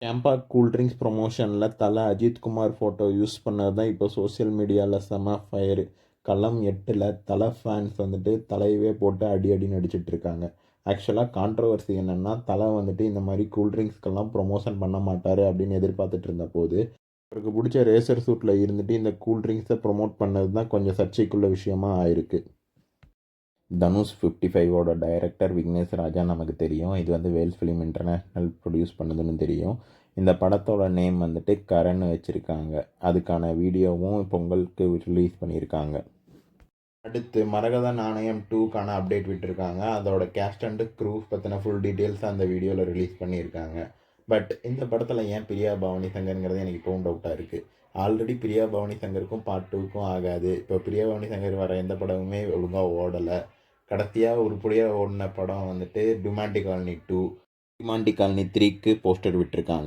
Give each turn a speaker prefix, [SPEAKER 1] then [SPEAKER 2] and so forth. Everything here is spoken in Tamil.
[SPEAKER 1] கேம்பா கூல் ட்ரிங்க்ஸ் ப்ரொமோஷனில் தல அஜித்குமார் ஃபோட்டோ யூஸ் பண்ணது தான் இப்போ சோஷியல் மீடியாவில் செம ஃபயரு. களம் 8ல் தலை ஃபேன்ஸ் வந்துட்டு தலையவே போட்டு அடி அடின்னு அடிச்சிட்டு இருக்காங்க. ஆக்சுவலாக கான்ட்ரவர்சி என்னென்னா, தலை வந்துட்டு இந்த மாதிரி கூல் ட்ரிங்க்ஸ்க்கெல்லாம் ப்ரொமோஷன் பண்ண மாட்டார் அப்படின்னு எதிர்பார்த்துட்டு இருந்த போது, அவருக்கு பிடிச்ச ரேசர் சூட்டில் இருந்துட்டு இந்த கூல் ட்ரிங்க்ஸை ப்ரொமோட் பண்ணது தான் கொஞ்சம் சர்ச்சைக்குள்ள விஷயமா ஆயிருக்கு. தனுஷ் 55ஓட டைரக்டர் விக்னேஷ் ராஜா நமக்கு தெரியும். இது வந்து வேல்ஸ் ஃபிலிம் இன்டர்நேஷ்னல் ப்ரொடியூஸ் பண்ணுதுன்னு தெரியும். இந்த படத்தோட நேம் வந்துட்டு கரன்னு வச்சுருக்காங்க. அதுக்கான வீடியோவும் பொங்கலுக்கு ரிலீஸ் பண்ணியிருக்காங்க. அடுத்து மரகத நாணயம் 2க்கான அப்டேட் விட்டுருக்காங்க. அதோட கேஸ்ட் அண்டு க்ரூ பற்றின ஃபுல் டீட்டெயில்ஸ் அந்த வீடியோவில் ரிலீஸ் பண்ணியிருக்காங்க. பட் இந்த படத்தில் ஏன் பிரியா பவானி சங்கருங்கிறது எனக்கு இப்போவும் டவுட்டாக இருக்குது. ஆல்ரெடி பிரியா பவானி சங்கருக்கும் பார்ட் 2க்கும் ஆகாது. இப்போ பிரியா பவானி சங்கர் வர எந்த படமுமே ஒழுங்காக ஓடலை. கடைசியாக உருப்படியாக ஓடின படம் வந்துட்டு டிமாண்டி காலனி 2, டிமாண்டி காலனி 3க்கு போஸ்டர் விட்டுருக்காங்க.